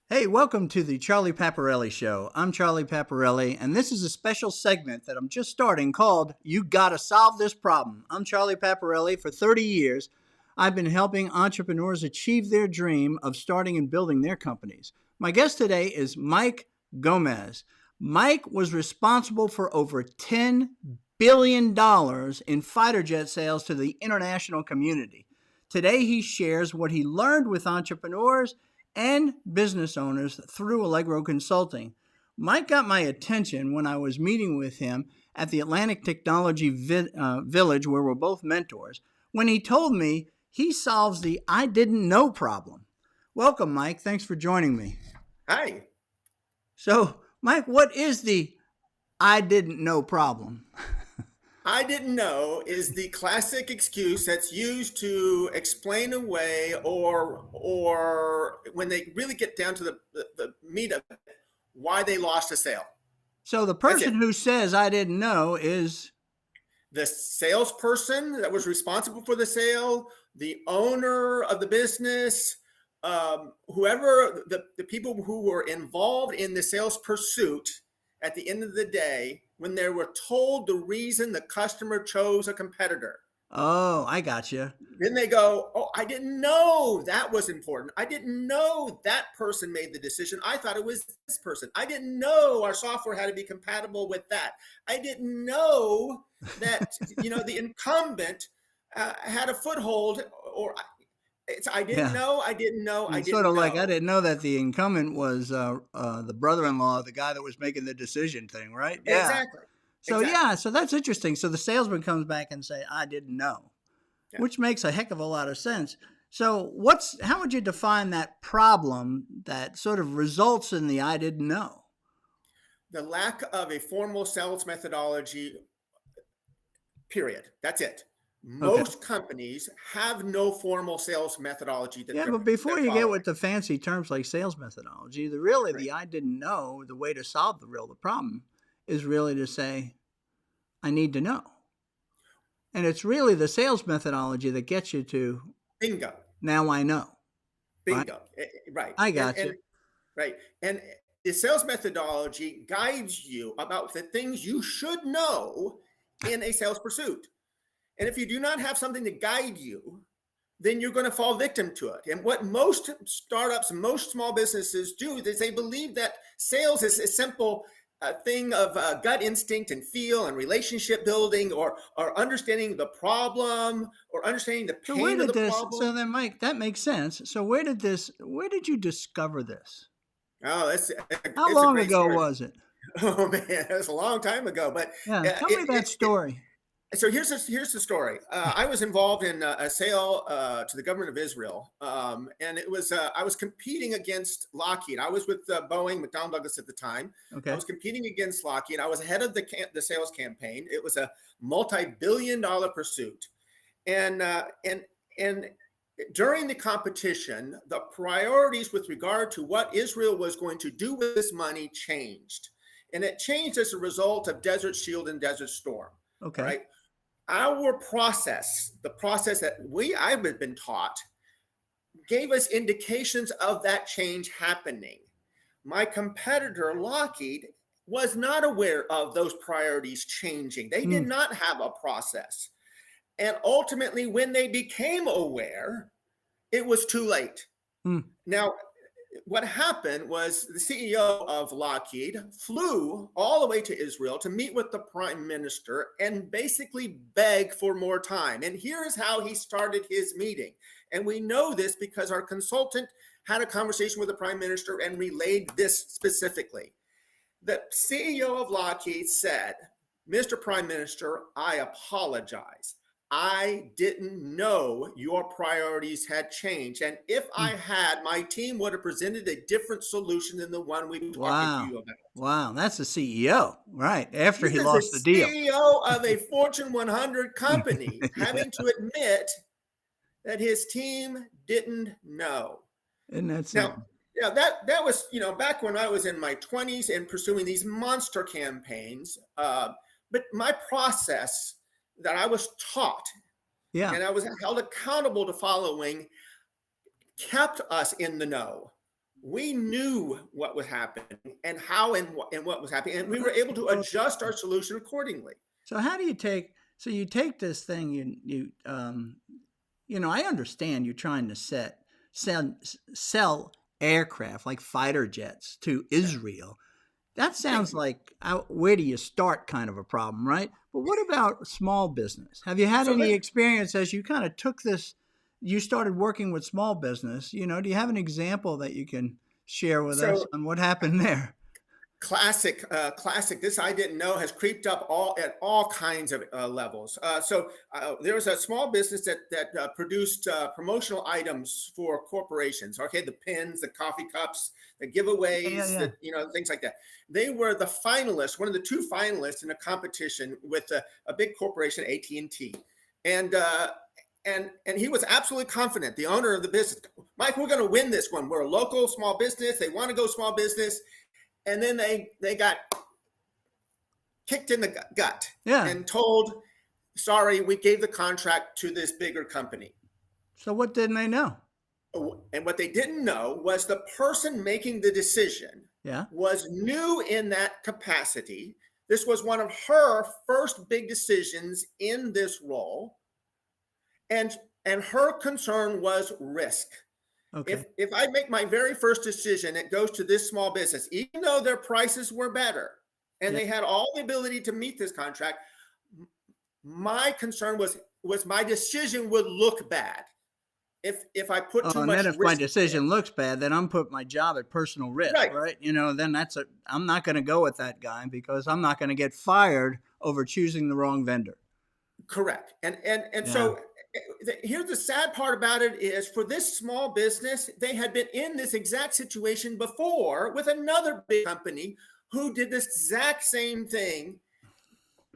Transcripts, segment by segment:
Hey, welcome to the Charlie Paparelli Show. I'm Charlie Paparelli, and this is a special segment that I'm just starting called You Gotta Solve This Problem. I'm Charlie Paparelli. For 30 years, I've been helping entrepreneurs achieve their dream of starting and building their companies. My guest today is Mike Gomez. Mike was responsible for over $10 billion in fighter jet sales to the international community. Today, he shares what he learned with entrepreneurs and business owners through Allegro Consulting. Mike got my attention when I was meeting with him at the Atlantic Technology Village, where we're both mentors, when he told me he solves the I didn't know problem. Welcome, Mike. Thanks for joining me. Hi. So, Mike, what is the I didn't know problem? I didn't know is the classic excuse that's used to explain away or when they really get down to the meat of it, why they lost a sale. So the That's it. person who says I didn't know is The salesperson that was responsible for the sale, the owner of the business, whoever the people who were involved in the sales pursuit at the end of the day, when they were told the reason the customer chose a competitor. oh, I got you. Then they go, oh, I didn't know that was important. I didn't know that person made the decision. I thought it was this person. I didn't know our software had to be compatible with that. I didn't know that, the incumbent had a foothold or I didn't Yeah. know, I didn't know, I It's sort didn't of like I know. didn't know that the incumbent was the brother-in-law of the guy that was making the decision thing, right? Yeah. Exactly. So Exactly. yeah, so that's interesting. So the salesman comes back and say, "I didn't know," Yeah. which makes a heck of a lot of sense. So how would you define that problem that sort of results in the "I didn't know"? The lack of a formal sales methodology, period. That's it. Okay. Most companies have no formal sales methodology that Yeah, they're, but before they're you get following. with the fancy terms like sales methodology, the really Right. the "I didn't know," the way to solve the problem is really to say, "I need to know." And it's really the sales methodology that gets you to Bingo. now I know, right? Bingo. Right. I And got you. and right. And the sales methodology guides you about the things you should know in a sales pursuit. And if you do not have something to guide you, then you're going to fall victim to it. And what most startups, most small businesses do is they believe that sales is a simple thing of gut instinct and feel and relationship building or understanding the problem or understanding the So where pain of did the this so problem. then Mike, that makes sense. So where did you discover this? Oh, How it's a long great ago story. was it? Oh man, that's a long time ago. But Yeah, uh, tell it, me that it, it story. so here's the story. I was involved in a sale to the government of Israel, and it was I was competing against Lockheed. I was with Boeing, McDonnell Douglas at the time. I Okay. was competing against Lockheed. I was ahead of the sales campaign. It was a multi-billion-dollar pursuit, and during the competition, the priorities with regard to what Israel was going to do with this money changed, and it changed as a result of Desert Shield and Desert Storm. All Okay. right, our process, the process that I've been taught, gave us indications of that change happening. My competitor, Lockheed, was not aware of those priorities changing. They did Hmm. not have a process. And ultimately, when they became aware, it was too late. Hmm. Now, what happened was the CEO of Lockheed flew all the way to Israel to meet with the prime minister and basically beg for more time. And here is how he started his meeting. And we know this because our consultant had a conversation with the prime minister and relayed this specifically. The CEO of Lockheed said, Mr. Prime Minister, I apologize. I didn't know your priorities had changed. And if Hmm. I had, my team would have presented a different solution than the one we've been talking to Wow. you about. Wow. That's the CEO, right? After This he is the lost the deal. CEO of a Fortune 100 company Yeah. having to admit that his team didn't know. Isn't that Now, something? yeah, that was back when I was in my 20s and pursuing these monster campaigns. But my process that I was taught Yeah. and I was held accountable to following kept us in the know. We knew what was happening and how and what was happening, and we were able to adjust our solution accordingly. So how do you take? So you take this thing, I understand you're trying to sell aircraft like fighter jets to Yeah. Israel. That Thank sounds you. like where do you start kind of a problem, right? But what about small business? Have you had So any let experience as you kind of took this, you started working with small business? Do you have an example that you can share with us so on what happened there? classic. This I didn't know has creeped up all at all kinds of levels. There was a small business that produced promotional items for corporations. Okay, the pins, the coffee cups, the Yeah, yeah, giveaways, yeah. things like that. They were the finalists, one of the two finalists in a competition with a big corporation, AT&T, and and he was absolutely confident. The owner of the business, Mike, we're going to win this one. We're a local small business. They want to go small business, and then they got kicked in the gut Yeah. and told, sorry, we gave the contract to this bigger company. So what didn't they know? And what they didn't know was the person making the decision Yeah. was new in that capacity. This was one of her first big decisions in this role, and her concern was risk. Okay. If I make my very first decision, it goes to this small business, even though their prices were better and Yeah. they had all the ability to meet this contract. My concern was my decision would look bad if I put Oh, too and then much if my risk in it. decision looks bad, then I'm putting my job at personal risk, Right, right? Then I'm not going to go with that guy because I'm not going to get fired over choosing the wrong vendor. correct. And Yeah. so here's the sad part about it is for this small business, they had been in this exact situation before with another big company who did this exact same thing.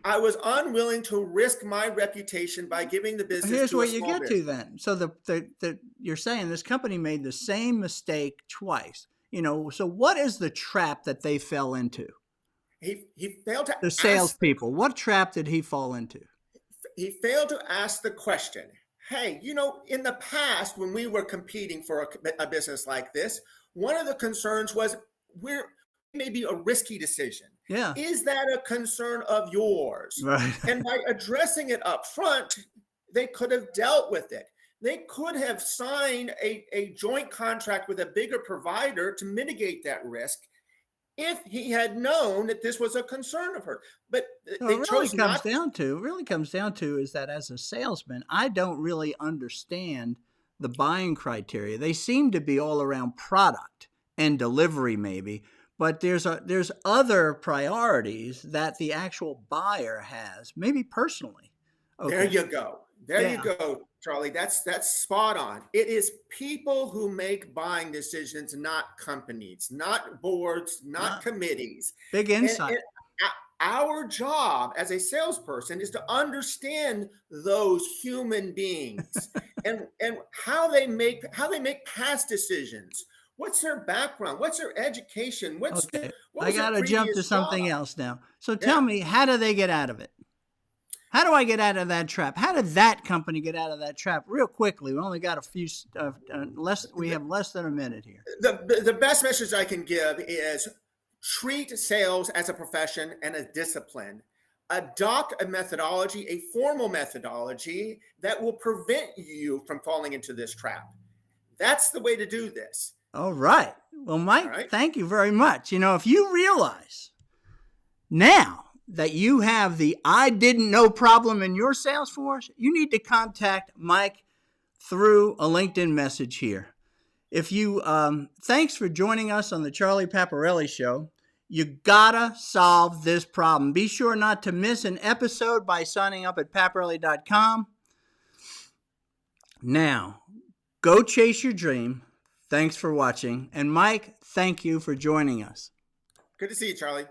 I was unwilling to risk my reputation by giving the business Here's to a what you small get to business. then. So you're saying this company made the same mistake twice. So what is the trap that they fell into? He failed to The ask salespeople. What trap did he fall into? he failed to ask the question. Hey, in the past when we were competing for a business like this, one of the concerns was we're maybe a risky decision. Yeah. Is that a concern of yours? Right. And by addressing it up front, they could have dealt with it. They could have signed a joint contract with a bigger provider to mitigate that risk if he had known that this was a concern of hers. But So they chose not. it really comes down to is that as a salesman, I don't really understand the buying criteria. They seem to be all around product and delivery maybe, but there's other priorities that the actual buyer has, maybe personally. There Okay. you go. There you Yeah. go, Charlie. That's spot on. It is people who make buying decisions, not companies, not boards, not Uh, committees. Big And insight. our job as a salesperson is to understand those human beings and how they make past decisions. What's their background? What's their education? Okay. What I was their got to jump to previous job? something else now. So tell Yeah. me, how do they get out of it? How do I get out of that trap? How did that company get out of that trap? Real quickly, we only got a few less. We have less than a minute here. The best message I can give is treat sales as a profession and a discipline. Adopt a methodology, a formal methodology that will prevent you from falling into this trap. That's the way to do this. All right. Well, All Mike, right. thank you very much. If you realize now that you have the I didn't know problem in your Salesforce, you need to contact Mike through a LinkedIn message here. If you thanks for joining us on the Charlie Paparelli Show. You gotta solve this problem. Be sure not to miss an episode by signing up at paparelli.com. Now, go chase your dream. Thanks for watching. And Mike, thank you for joining us. Good to see you, Charlie.